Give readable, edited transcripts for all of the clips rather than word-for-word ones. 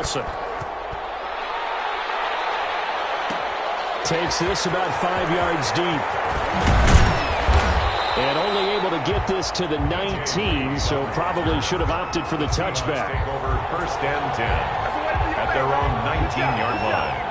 Wilson. Takes this about 5 yards deep. And only able to get this to the 19, so probably should have opted for the touchback. Take over 1st and 10 at their own 19-yard line.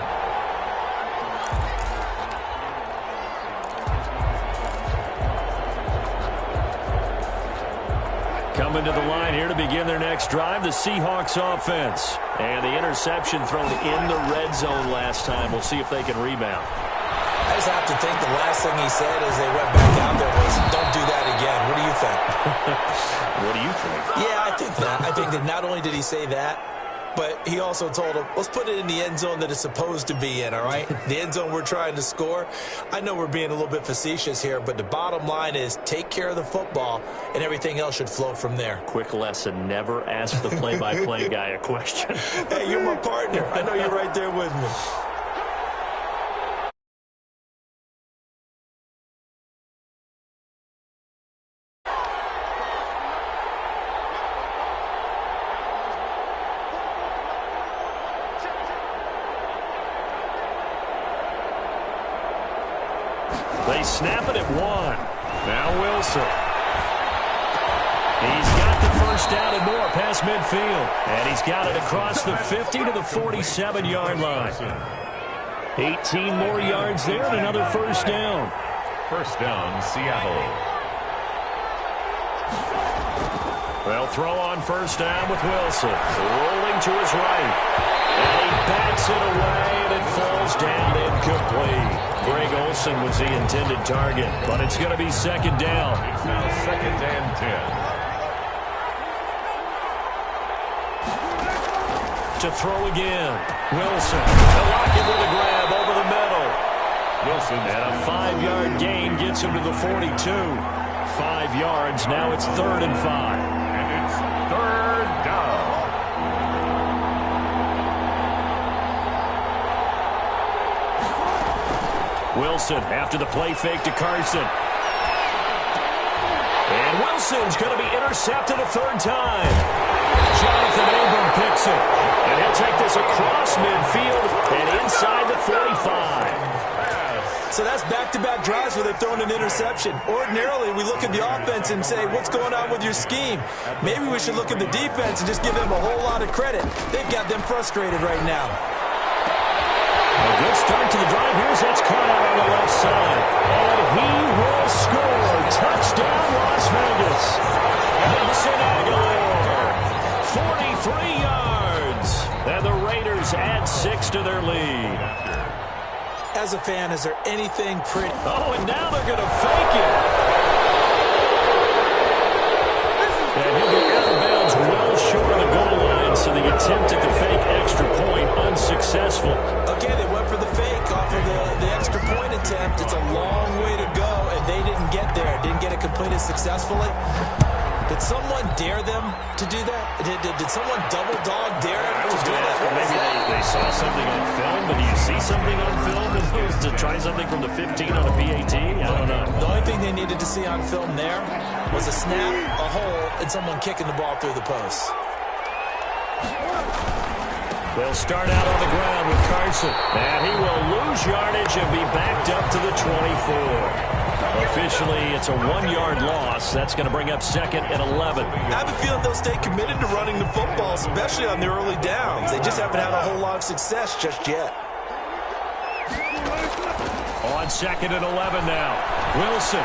Coming to the line here to begin their next drive, the Seahawks offense. And the interception thrown in the red zone last time. We'll see if they can rebound. I just have to think the last thing he said as they went back out there was, don't do that again. What do you think? What do you think? Yeah, I think that. I think that not only did he say that, but he also told him, let's put it in the end zone that it's supposed to be in, all right? The end zone we're trying to score. I know we're being a little bit facetious here, but the bottom line is take care of the football, and everything else should flow from there. Quick lesson, never ask the play-by-play guy a question. Hey, you're my partner. I know you're right there with me. They snap it at 1. Now Wilson. He's got the first down and more past midfield. And he's got it across the 50 to the 47-yard line. 18 more yards there and another first down. First down, Seattle. They'll throw on first down with Wilson. Rolling to his right. And he bats it away, and it falls down incomplete. Greg Olsen was the intended target, but it's going to be second down. It's now 2nd and 10. To throw again. Wilson. They'll lock it with a grab over the middle. Wilson. And a 5-yard gain gets him to the 42. 5 yards. Now it's 3rd and 5. And it's 3rd down. Wilson after the play fake to Carson. And Wilson's going to be intercepted a 3rd time. Jonathan Abram picks it. And he'll take this across midfield and inside the 45. So that's back-to-back drives where they've thrown an interception. Ordinarily, we look at the offense and say, what's going on with your scheme? Maybe we should look at the defense and just give them a whole lot of credit. They've got them frustrated right now. A good start to the drive. Here's that's caught out on the left side. And he will score. Touchdown, Las Vegas. Nelson Aguilar. 43 yards. And the Raiders add 6 to their lead. As a fan, is there anything pretty? Oh, and now they're going to fake it. And he'll be out of bounds well short of the goal line, so the attempt at the fake extra point unsuccessful. Okay, they went for the fake off of the extra point attempt. It's a long way to go, and they didn't get there. Didn't get it completed successfully. Did someone dare them to do that? Did someone double dog dare them to do that? Maybe they saw something on film, but do you see something on film as opposed to try something from the 15 on a PAT? I don't know. The only thing they needed to see on film there was a snap, a hole, and someone kicking the ball through the post. They'll start out on the ground with Carson. And he will lose yardage and be backed up to the 24. Officially, it's a 1-yard loss. That's going to bring up 2nd and 11. I have a feeling they'll stay committed to running the football, especially on the early downs. They just haven't had a whole lot of success just yet. On 2nd and 11 now. Wilson.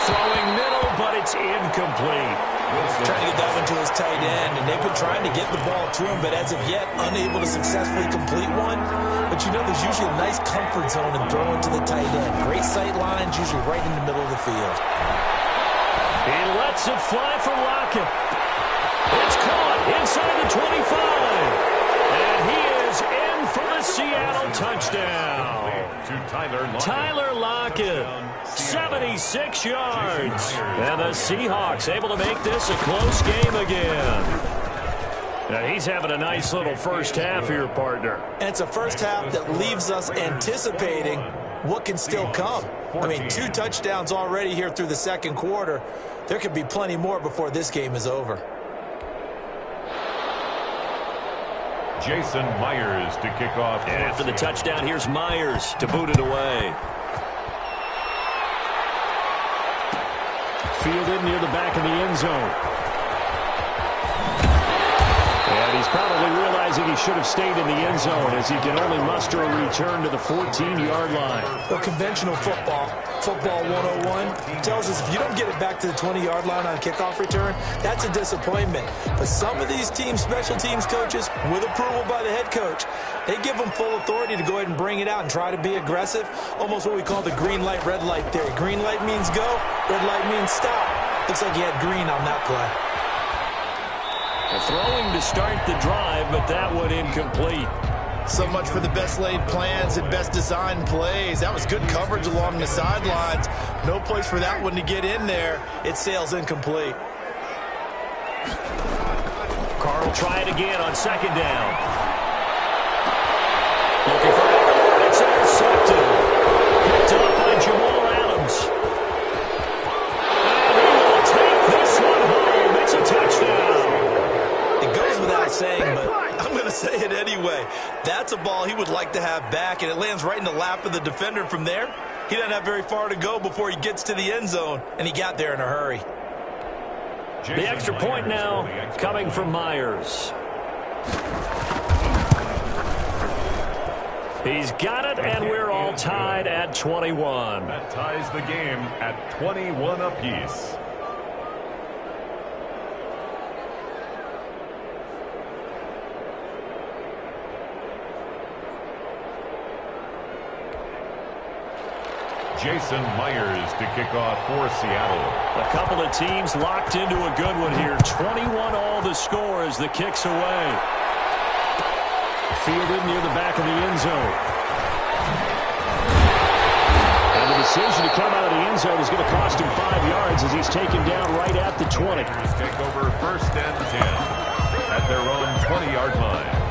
Throwing middle, but it's incomplete. Trying to get that one to his tight end, and they've been trying to get the ball to him, but as of yet, unable to successfully complete one. But you know, there's usually a nice comfort zone in throwing to the tight end. Great sight lines, usually right in the middle of the field. He lets it fly from Lockett. It's caught inside the 25. And he is in for the Seattle touchdown. Tyler Lockett, 76 yards. And the Seahawks able to make this a close game again. Now he's having a nice little first half here, partner. And it's a first half that leaves us anticipating what can still come. I mean, 2 touchdowns already here through the second quarter. There could be plenty more before this game is over. Jason Myers to kick off. And after the touchdown, here's Myers to boot it away. Fielded near the back of the end zone. And he's probably realizing he should have stayed in the end zone as he can only muster a return to the 14-yard line. Well, conventional football 101, tells us if you don't get it back to the 20-yard line on a kickoff return, that's a disappointment. But some of these teams, special teams coaches, with approval by the head coach, they give them full authority to go ahead and bring it out and try to be aggressive, almost what we call the green light, red light theory. Green light means go, red light means stop. Looks like he had green on that play. Throwing to start the drive, but that one incomplete. So much for the best laid plans and best designed plays. That was good coverage along the sidelines. No place for that one to get in there. It sails incomplete. Carr will try it again on second down. Looking for it. It's intercepted. Picked up by Jamal Adams. And he will take this one home. It's a touchdown. Without saying, but I'm going to say it anyway. That's a ball he would like to have back, and it lands right in the lap of the defender from there. He doesn't have very far to go before he gets to the end zone, and he got there in a hurry. The extra point now coming from Myers. He's got it, and we're all tied at 21. That ties the game at 21 apiece. Jason Myers to kick off for Seattle. A couple of teams locked into a good one here. 21 all the score as the kick's away. Fielded near the back of the end zone. And the decision to come out of the end zone is going to cost him 5 yards as he's taken down right at the 20. Take over first and 10 at their own 20-yard line.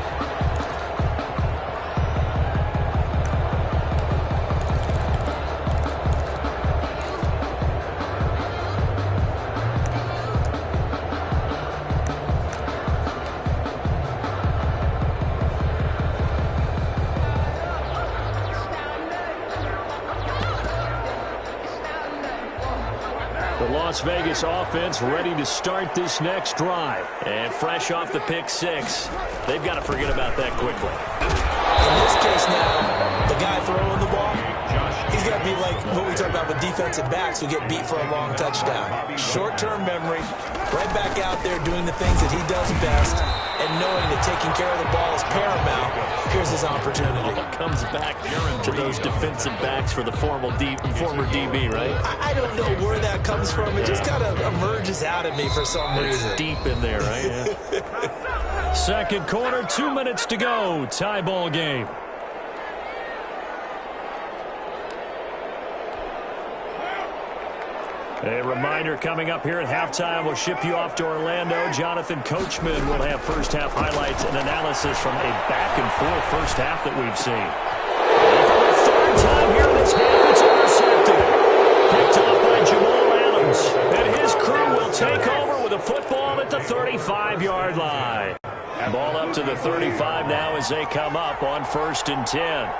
Las Vegas offense ready to start this next drive. And fresh off the pick six, they've got to forget about that quickly. In this case now, the guy throwing the ball, he's got to be like what we talk about with defensive backs who get beat for a long touchdown. Short-term memory, right back out there doing the things that he does best, and knowing that taking care of the ball is paramount. Here's his opportunity. Comes back to those defensive backs for the former DB, right? I don't know where that comes from. It just kind of emerges out of me for some reason. It's deep in there, right? Yeah. Second quarter, 2 minutes to go. Tie ball game. A reminder coming up here at halftime, we'll ship you off to Orlando. Jonathan Coachman will have first-half highlights and analysis from a back-and-forth first half that we've seen. And for the third time here in this half, it's intercepted. Picked off by Jamal Adams. And his crew will take over with a football at the 35-yard line. Ball up to the 35 now as they come up on 1st and 10.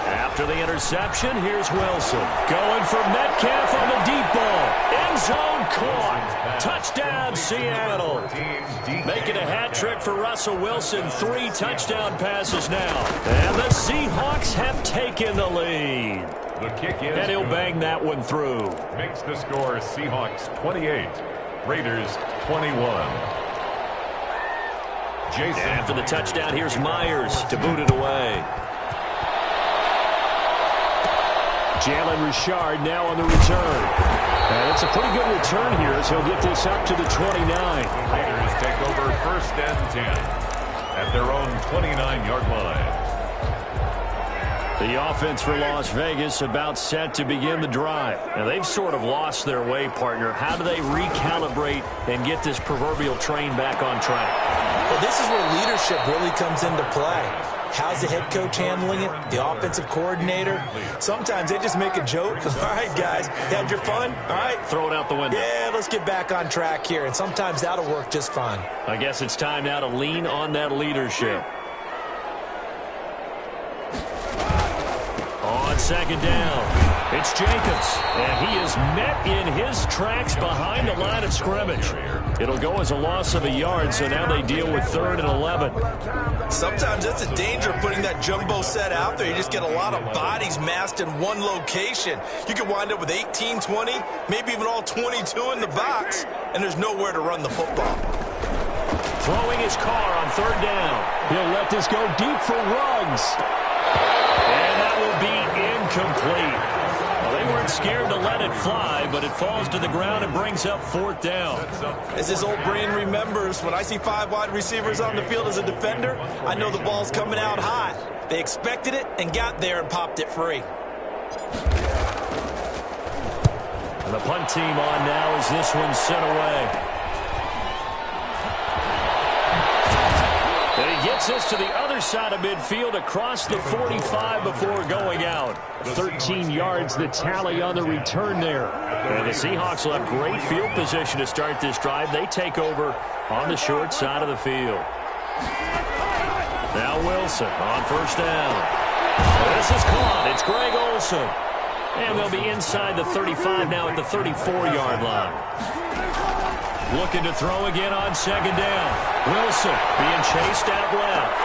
After the interception, here's Wilson. Going for Metcalf on the deep ball. End zone caught. Touchdown, Seattle. Making a hat trick for Russell Wilson. 3 touchdown passes now. And the Seahawks have taken the lead. The kick is and he'll good. bang that one through. Makes the score Seahawks 28, Raiders 21. Jason. After the touchdown, here's Myers to boot it away. Jalen Richard now on the return. And it's a pretty good return here as he'll get this up to the 29. The Raiders take over 1st and 10 at their own 29-yard line. The offense for Las Vegas about set to begin the drive. Now, they've sort of lost their way, partner. How do they recalibrate and get this proverbial train back on track? Well, this is where leadership really comes into play. How's the head coach handling it? The offensive coordinator? Sometimes they just make a joke. All right, guys, had your fun? All right. Throw it out the window. Yeah, let's get back on track here, and sometimes that'll work just fine. I guess it's time now to lean on that leadership. On second down, it's Jacobs, and he is met in his tracks behind the line of scrimmage. It'll go as a loss of a yard, so now they deal with 3rd and 11. Sometimes that's the danger of putting that jumbo set out there. You just get a lot of bodies massed in one location. You could wind up with 18, 20, maybe even all 22 in the box, and there's nowhere to run the football. Throwing his car on 3rd down. He'll let this go deep for Ruggs. And that will be incomplete. Well, they weren't scared to let it fly, but it falls to the ground and brings up 4th down. As his old brain remembers, when I see 5 wide receivers on the field as a defender, I know the ball's coming out hot. They expected it and got there and popped it free. And the punt team on now as this one's sent away. And he gets us to the other side of midfield across the 45 before going out. 13 yards the tally on the return there. And the Seahawks will have great field position to start this drive. They take over on the short side of the field. Now Wilson on 1st down. This is caught. It's Greg Olsen. And they'll be inside the 35 now at the 34-yard line. Looking to throw again on 2nd down. Wilson being chased out left.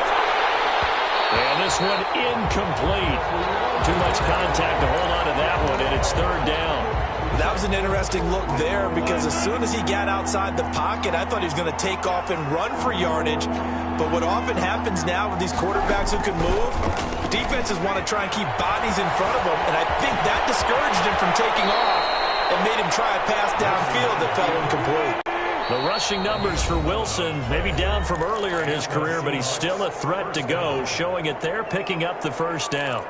And this one incomplete. Too much contact to hold on to that one, and it's 3rd down. That was an interesting look there because as soon as he got outside the pocket, I thought he was going to take off and run for yardage. But what often happens now with these quarterbacks who can move, defenses want to try and keep bodies in front of them, and I think that discouraged him from taking off and made him try a pass downfield that fell incomplete. The rushing numbers for Wilson maybe down from earlier in his career, but he's still a threat to go, showing it there, picking up the 1st down.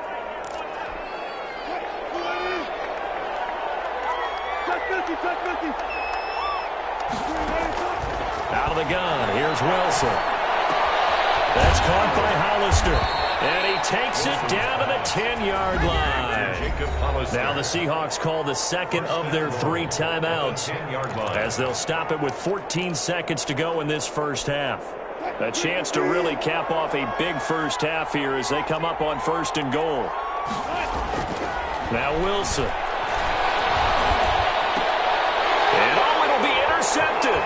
Out of the gun, here's Wilson. That's caught by Hollister. And he takes it down to the 10-yard line. Now the Seahawks call the second of their 3 timeouts as they'll stop it with 14 seconds to go in this first half. A chance to really cap off a big first half here as they come up on 1st and goal. Now Wilson. And it'll be intercepted.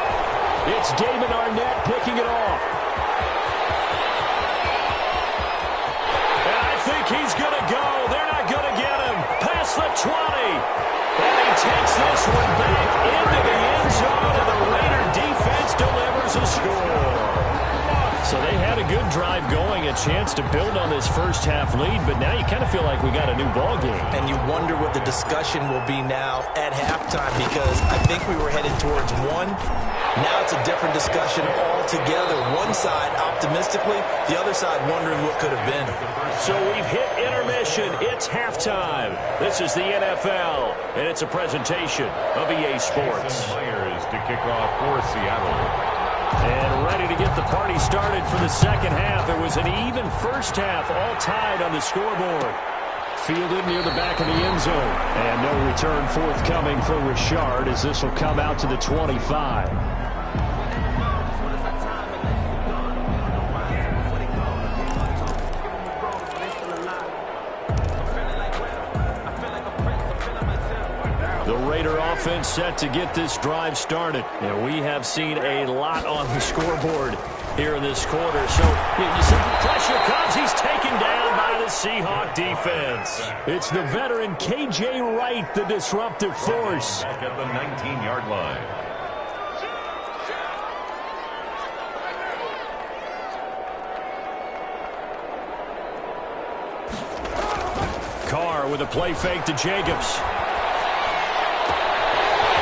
It's Damon Arnett picking it off. He's going to go. They're not going to get him. Past the 20. And he takes this one back into the end zone, and the Raider defense delivers a score. So they had a good drive going, a chance to build on this first half lead, but now you kind of feel like we got a new ball game. And you wonder what the discussion will be now at halftime because I think we were headed towards 1. Now it's a different discussion altogether. One side optimistically, the other side wondering what could have been. So we've hit intermission. It's halftime. This is the NFL, and it's a presentation of EA Sports. Myers to kick off for Seattle. And ready to get the party started for the second half. It was an even first half, all tied on the scoreboard. Fielded near the back of the end zone. And no return forthcoming for Richard as this will come out to the 25. Raider offense set to get this drive started. And we have seen a lot on the scoreboard here in this quarter. So you see pressure comes. He's taken down by the Seahawk defense. It's the veteran K.J. Wright, the disruptive force. Back at the 19-yard line. Carr with a play fake to Jacobs.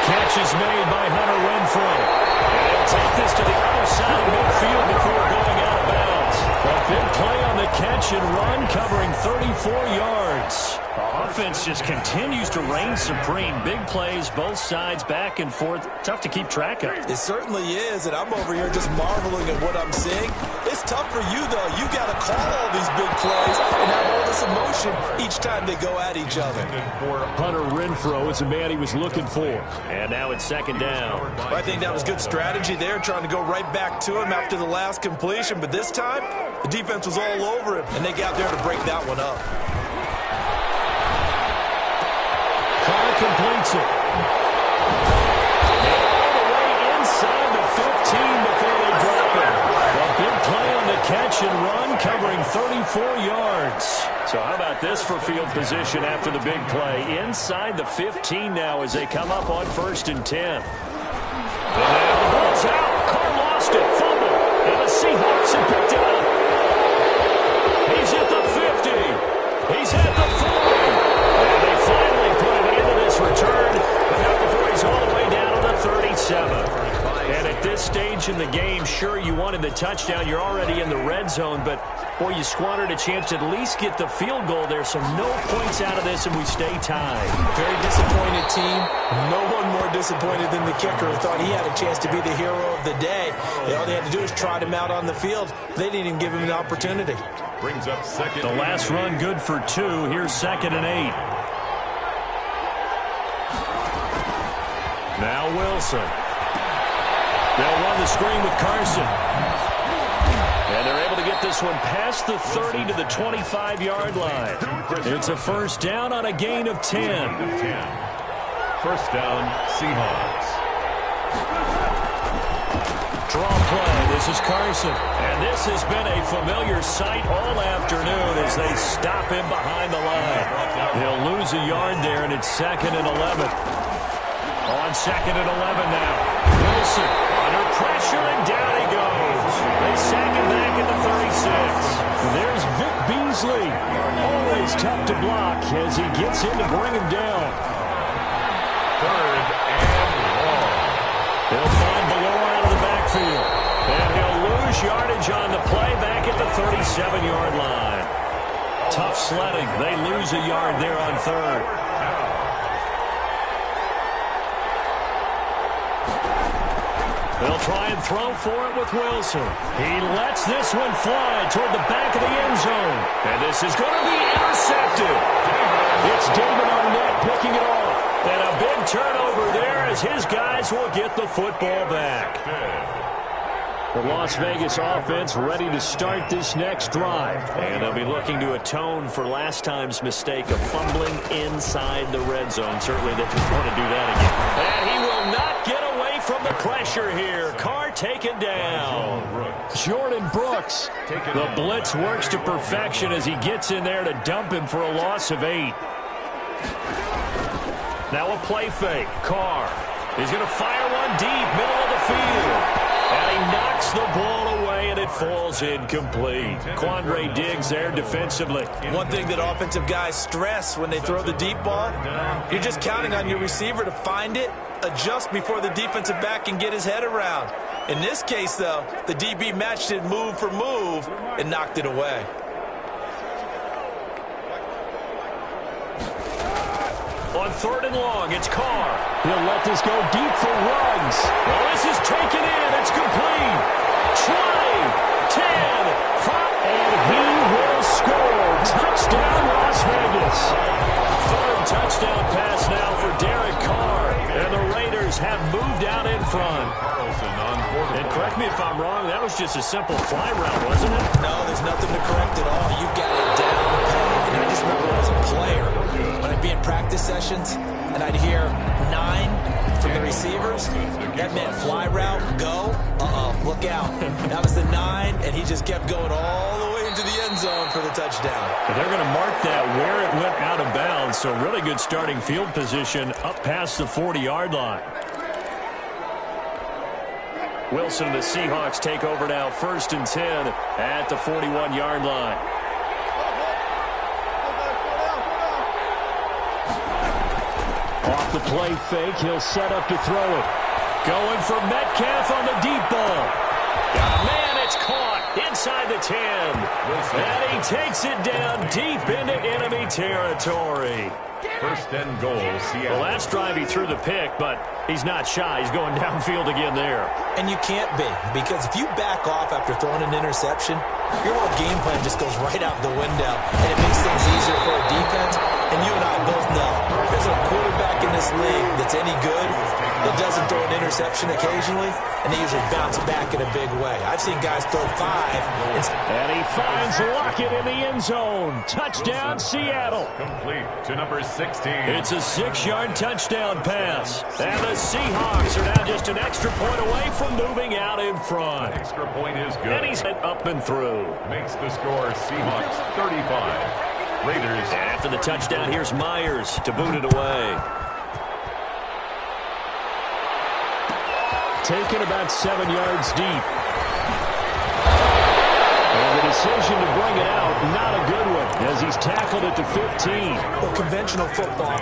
Catch is made by Hunter Renfrow. And they'll take this to the other side of midfield before going out of bounds. A big play on the catch and run covering 34 yards. The offense just continues to reign supreme. Big plays, both sides, back and forth. Tough to keep track of. It certainly is, and I'm over here just marveling at what I'm seeing. This It's tough for you, though. You got to call all these big plays and have all this emotion each time they go at each other. Hunter Renfrow is the man he was looking for. And now it's second down. I think that was good strategy there, trying to go right back to him after the last completion. But this time, the defense was all over him, and they got there to break that one up. Carr completes it. And all the way inside the 15 before they drop it. A big play on the catch and run, covering 34 yards. So how about this for field position after the big play? Inside the 15 now as they come up on 1st and 10. And the ball's out. Carr lost it. Fumble. And the Seahawks have picked it up. He's at the 50. He's at the 40. And they finally put it into this return. But not before he's all the way down to the 37. And at this stage in the game, sure, you wanted the touchdown. You're already in the red zone. But, boy, you squandered a chance to at least get the field goal there. So no points out of this, and we stay tied. Very disappointed team. No one more disappointed than the kicker who thought he had a chance to be the hero of the day. All they had to do is trot him out on the field. They didn't even give him an opportunity. Brings up second. The last run good for 2. Here's 2nd and 8. Now Wilson. They'll run the screen with Carson. And they're able to get this one past the 30 to the 25-yard line. It's a first down on a gain of 10. First down, Seahawks. Draw play. This is Carson. And this has been a familiar sight all afternoon as they stop him behind the line. They'll lose a yard there, and it's 2nd and 11. On 2nd and 11 now. Wilson under pressure, and down he goes. They sack him back at the 36. There's Vic Beasley. Always tough to block as he gets in to bring him down. 3rd and long. They'll find Belor out of the backfield. And he'll lose yardage on the play back at the 37-yard line. Tough sledding. They lose a yard there on 3rd. They'll try and throw for it with Wilson. He lets this one fly toward the back of the end zone. And this is going to be intercepted. It's David Arnett picking it off. And a big turnover there as his guys will get the football back. The Las Vegas offense ready to start this next drive. And they'll be looking to atone for last time's mistake of fumbling inside the red zone. Certainly they just want to do that again. And he will not get away from the pressure here. Carr taken down. Jordan Brooks. The blitz works to perfection as he gets in there to dump him for a loss of 8. Now a play fake. Carr. He's going to fire one deep, middle of the field. And he knocks the ball away, and it falls incomplete. Quandre Diggs there defensively. One thing that offensive guys stress when they throw the deep ball, you're just counting on your receiver to find it, adjust before the defensive back can get his head around. In this case, though, the DB matched it move for move and knocked it away. On 3rd and long, it's Carr. He'll let this go deep for Ruggs. Well, this is taken in. It's complete. 20, 10, 5, and he will score. Touchdown, Las Vegas. 3rd touchdown pass now for Derek Carr. And the Raiders have moved out in front. And correct me if I'm wrong, that was just a simple fly route, wasn't it? No, there's nothing to correct at all. You got it down. And I just remember as a player, when I'd be in practice sessions, and I'd hear 9 from the receivers, that meant fly route, go, look out. That was the 9, and he just kept going all the way into the end zone for the touchdown. And they're going to mark that where it went out of bounds, so really good starting field position up past the 40-yard line. Wilson and the Seahawks take over now, 1st and 10 at the 41-yard line. Off the play fake, he'll set up to throw it. Going for Metcalf on the deep ball. Man, it's caught inside the 10. And he takes it down deep into enemy territory. 1st and goal, Seattle. The last drive he threw the pick, but He's not shy. He's going downfield again there. And you can't be, because if you back off after throwing an interception, your whole game plan just goes right out the window, and it makes things easier for a defense. And you and I both know there's a quarterback in this league that's any good that doesn't throw an interception occasionally, and they usually bounce back in a big way. I've seen guys throw 5. And he finds Lockett in the end zone. Touchdown, Seattle. Complete to number 16. It's a 6-yard touchdown pass. And the Seahawks are now just an extra point away from moving out in front. Extra point is good. And he's hit up and through. Makes the score Seahawks 35. Raiders. And after the touchdown, here's Myers to boot it away. Taken about 7 yards deep. And the decision to bring it out, not a good one, as he's tackled at the 15. Well, conventional football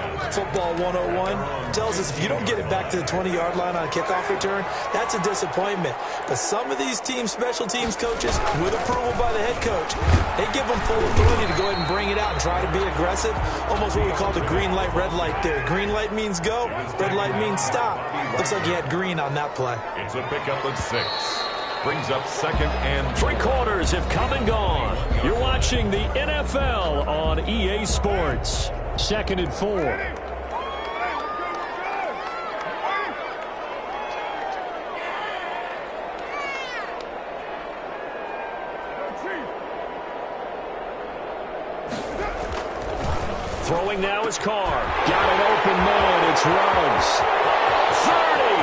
101, tells us if you don't get it back to the 20-yard line on a kickoff return, that's a disappointment. But some of these teams, special teams coaches, with approval by the head coach, they give them full authority to go ahead and bring it out and try to be aggressive. Almost what we call the green light, red light theory. Green light means go, red light means stop. Looks like he had green on that play. It's a pickup of 6. Brings up 2nd and 3 quarters have come and gone. You're watching the NFL on EA Sports. 2nd and 4. Throwing now is Carr. Got an open man. It's Ruggs. 30.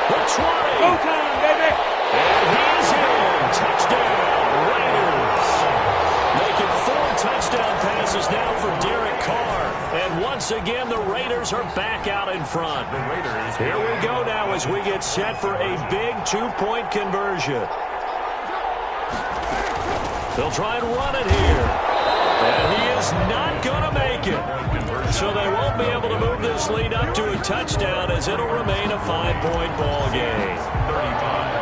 The 20. Go time, baby. And he's in. Touchdown, Raiders. Making 4 touchdown passes now for Derek Carr. And once again, the Raiders are back out in front. the Raiders. Here we go now as we get set for a big 2-point conversion. They'll try and run it here. And he is not going to make it. So they won't be able to move this lead up to a touchdown as it'll remain a 5-point ball game. 35.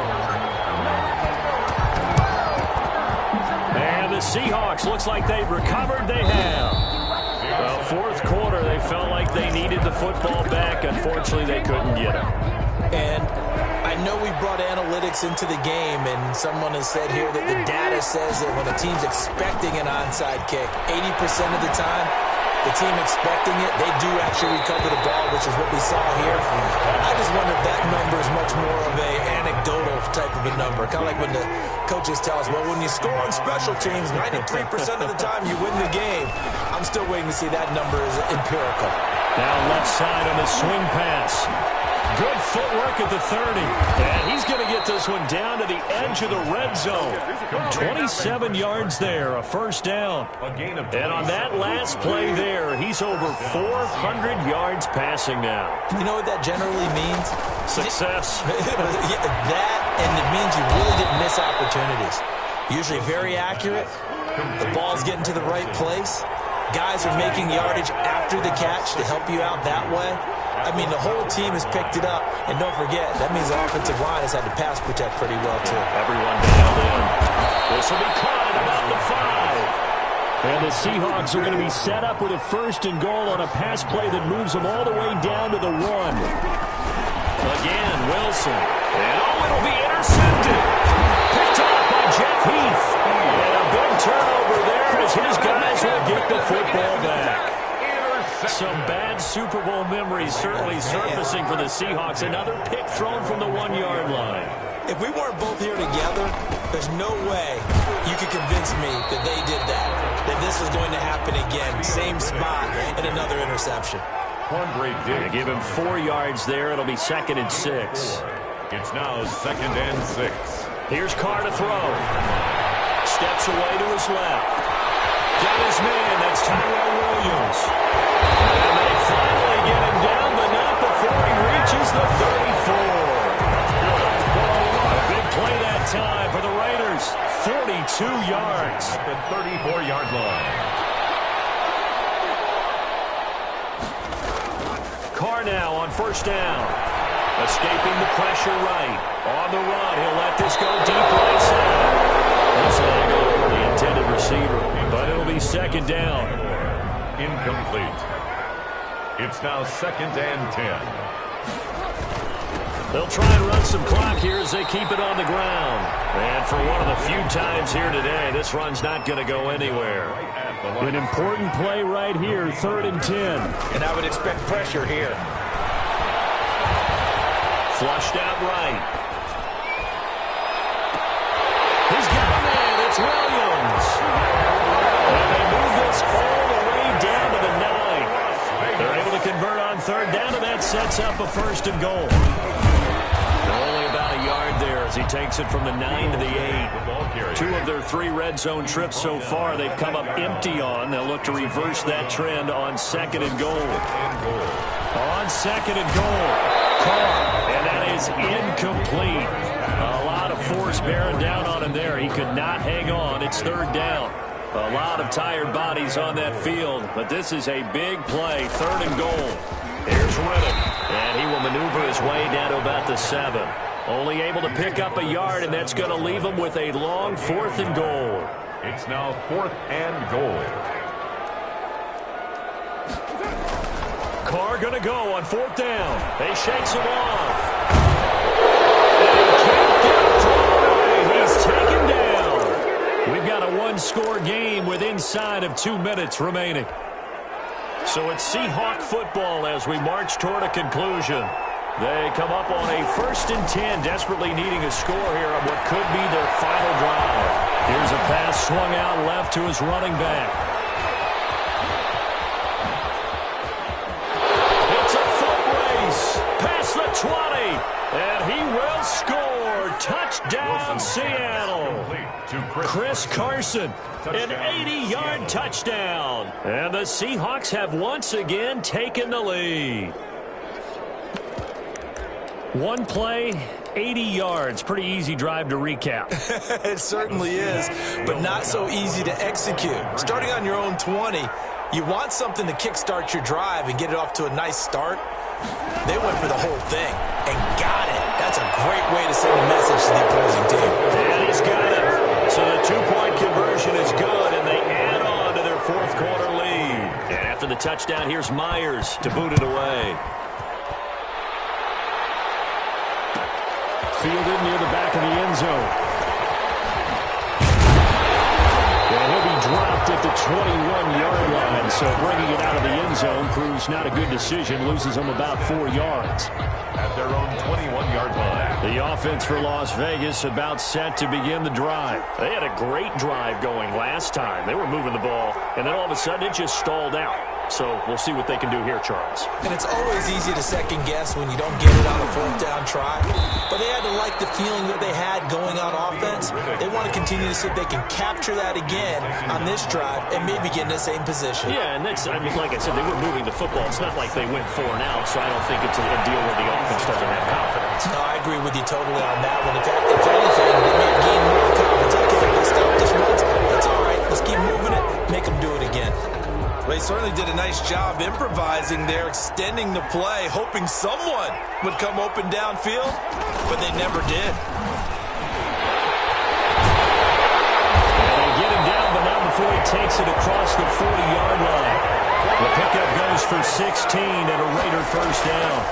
And the Seahawks, looks like they've recovered. They have. Well, 4th quarter, they felt like they needed the football back. Unfortunately, they couldn't get it. And I know we brought analytics into the game, and someone has said here that the data says that when a team's expecting an onside kick, 80% of the time, the team expecting it, they do actually recover the ball, which is what we saw here. I just wonder if that number is much more of a anecdotal type of a number. Kind of like when the coaches tell us, well, when you score on special teams, 93% of the time you win the game. I'm still waiting to see that number is empirical. Now left side on the swing pass. Good footwork at the 30. And he's going to get this one down to the edge of the red zone. 27 yards there, a first down. And on that last play there, he's over 400 yards passing now. You know what that generally means? Success. That, and it means you really didn't miss opportunities. Usually very accurate. The ball's getting to the right place. Guys are making yardage after the catch to help you out that way. I mean, the whole team has picked it up. And don't forget, that means the offensive line has had to pass protect pretty well, too. Everyone dialed in. This will be caught at about the 5. And the Seahawks are going to be set up with a 1st and goal on a pass play that moves them all the way down to the 1. Again, Wilson. And it'll be intercepted. Picked off by Jeff Heath. And a big turnover there as his guys will get the football back. Some bad Super Bowl memories certainly surfacing for the Seahawks. Another pick thrown from the 1-yard line. If we weren't both here together, there's no way you could convince me that they did that this was going to happen again. Same spot and another interception. One great dig. They give him 4 yards there. It'll be 2nd and 6. It's now 2nd and 6. Here's Carr to throw. Steps away to his left. Got his man. That's Tyrell Williams. And they finally get him down, but not before he reaches the 34. A big play that time for the Raiders. 42 yards. At the 34-yard line. Carr now on 1st down. Escaping the pressure right. On the run, he'll let this go deep right side. That's not over the intended receiver, but it'll be 2nd down. Incomplete. It's now 2nd and 10. They'll try and run some clock here as they keep it on the ground. And for one of the few times here today, this run's not going to go anywhere. An important play right here, 3rd and 10. And I would expect pressure here. Flushed out right. He's got a man. It's Williams. And they move this all the way down to the 9. They're able to convert on 3rd down, and that sets up a 1st and goal. Only about a yard there as he takes it from the 9 to the 8. 2 of their 3 red zone trips so far they've come up empty on. They'll look to reverse that trend on 2nd and goal. On 2nd and goal. Carr, and that is incomplete. A lot of force bearing down on him there. He could not hang on. It's 3rd down. A lot of tired bodies on that field, but this is a big play. 3rd and goal. Here's Riddick, and he will maneuver his way down to about the 7. Only able to pick up a yard, and that's going to leave him with a long 4th and goal. It's now 4th and goal. Carr going to go on 4th down. He shakes him off. And he can't get through. He's taken down. We've got a 1-score game with inside of 2 minutes remaining. So it's Seahawk football as we march toward a conclusion. They come up on a 1st and 10, desperately needing a score here on what could be their final drive. Here's a pass swung out left to his running back. It's a foot race past the 20, and he will score. Touchdown, Seattle. Chris Carson, an 80-yard touchdown. And the Seahawks have once again taken the lead. One play, 80 yards. Pretty easy drive to recap. It certainly is, but not so easy to execute. Starting on your own 20, you want something to kickstart your drive and get it off to a nice start. They went for the whole thing and got it. That's a great way to send a message to the opposing team. And he's got it. So the 2-point conversion is good, and they add on to their 4th quarter lead. And after the touchdown, here's Myers to boot it away. Fielded near the back of the end zone. And he'll be dropped at the 21-yard line, so bringing it out of the end zone proves not a good decision, loses him about 4 yards. At their own 21-yard line. The offense for Las Vegas about set to begin the drive. They had a great drive going last time. They were moving the ball, and then all of a sudden it just stalled out. So we'll see what they can do here, Charles. And it's always easy to second guess when you don't get it on a 4th down try. But they had to like the feeling that they had going on offense. They want to continue to see if they can capture that again on this drive and maybe get in the same position. Yeah, and that's, I mean, like I said, they were moving the football. It's not like they went 4 and out, so I don't think it's a deal where the offense doesn't have confidence. No, I agree with you totally on that one. If anything, they may have gained more confidence. Okay, they stopped this once. That's all right. Let's keep moving it. Make them do it again. Well, they certainly did a nice job improvising there, extending the play, hoping someone would come open downfield, but they never did. And they get him down, but not before he takes it across the 40-yard line. The pickup goes for 16 and a Raider 1st down.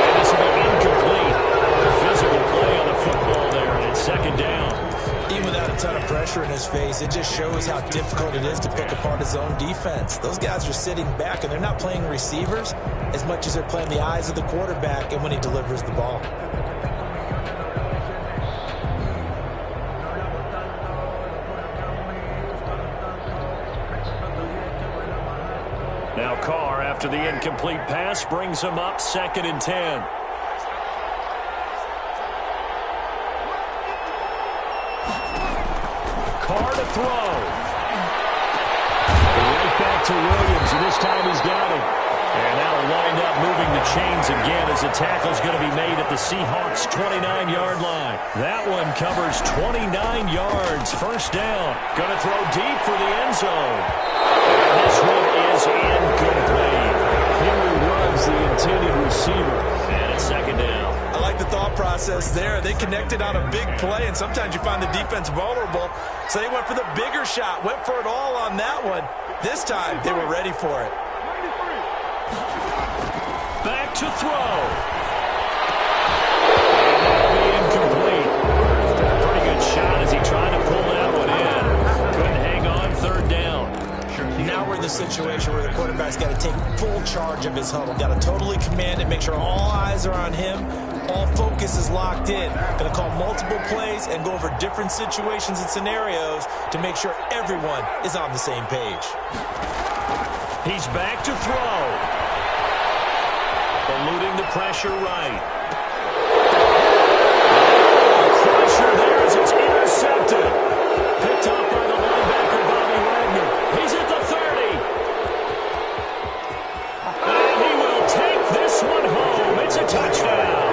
And this will be incomplete. A physical play on the football there, and it's 2nd down. Even without a ton of pressure in his face, it just shows how difficult it is to pick apart his own defense. Those guys are sitting back, and they're not playing receivers as much as they're playing the eyes of the quarterback and when he delivers the ball. Now Carr, after the incomplete pass, brings him up 2nd and 10. Carr to throw. Right back to Williams, and this time he's got him. And that'll wind up moving the chains again as the tackle's going to be made at the Seahawks' 29-yard line. That one covers 29 yards. 1st down. Going to throw deep for the end zone. And this one is incomplete. Henry runs the intended receiver. And it's 2nd down. I like the thought process there. They connected on a big play, and sometimes you find the defense vulnerable. So they went for the bigger shot, went for it all on that one. This time, they were ready for it. back to throw. And that'll be incomplete. Pretty good shot as he tried to pull that one in. Couldn't hang on, third down. Now we're in the situation where the quarterback's got to take full charge of his huddle. Got to totally command it, make sure all eyes are on him. All focus is locked in. Going to call multiple plays and go over different situations and scenarios to make sure everyone is on the same page. He's back to throw. Eluding the pressure right. The pressure there as it's intercepted. Picked up by the linebacker, Bobby Wagner. He's at the 30. And he will take this one home. It's a touchdown.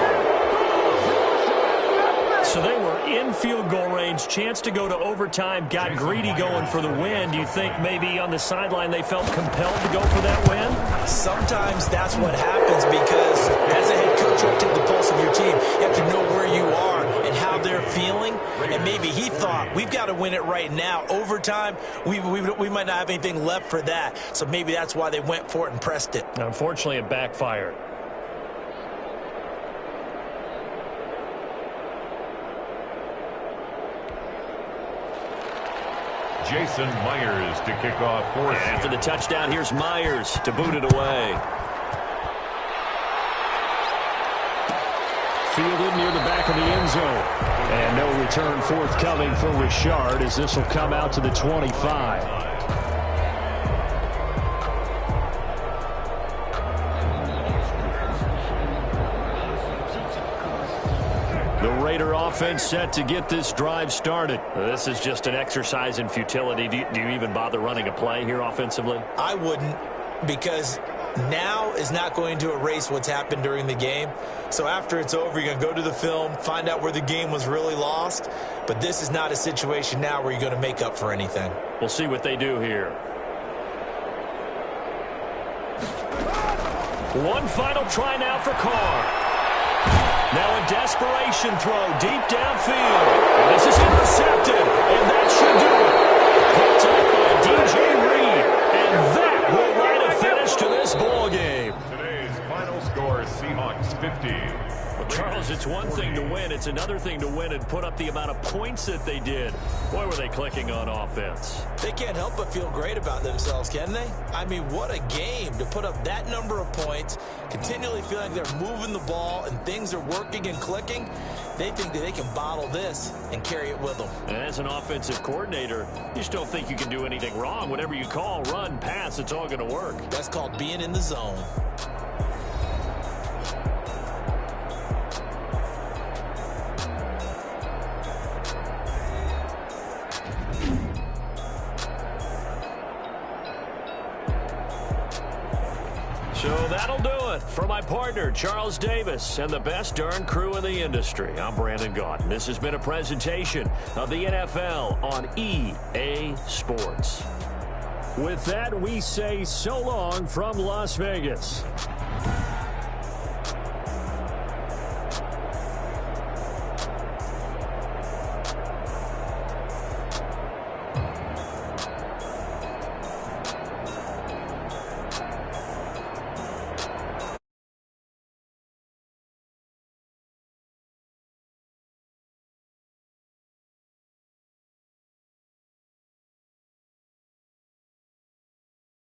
So they were in field goal range, chance to go to overtime, got greedy going for the win. Do you think maybe on the sideline they felt compelled to go for that win? Sometimes that's what happens because as a head coach, you have to take the pulse of your team. You have to know where you are and how they're feeling. And maybe he thought, we've got to win it right now. Overtime, we might not have anything left for that. So maybe that's why they went for it and pressed it. Unfortunately, it backfired. Jason Myers to kick off for After the touchdown, here's Myers to boot it away. Fielded near the back of the end zone. And no return forthcoming for Richard as this will come out to the 25. The Raider offense set to get this drive started. This is just an exercise in futility. Do you even bother running a play here offensively? I wouldn't, because now is not going to erase what's happened during the game. So after it's over, you're going to go to the film, find out where the game was really lost. But this is not a situation now where you're going to make up for anything. We'll see what they do here. One final try now for Carr. Now a desperation throw deep downfield. And this is intercepted, and that should do it. Picked up by DJ Reed, and that will write a finish to this ball game. Today's final score, Seahawks 50. Well, Charles, it's one thing to win. It's another thing to win and put up the amount of points that they did. Boy, were they clicking on offense. They can't help but feel great about themselves, can they? I mean, what a game to put up that number of points, continually feeling like they're moving the ball and things are working and clicking. They think that they can bottle this and carry it with them. And as an offensive coordinator, you just don't think you can do anything wrong. Whatever you call, run, pass, it's all going to work. That's called being in the zone. So that'll do it for my partner, Charles Davis, and the best darn crew in the industry. I'm Brandon Gaudin. This has been a presentation of the NFL on EA Sports. With that, we say so long from Las Vegas.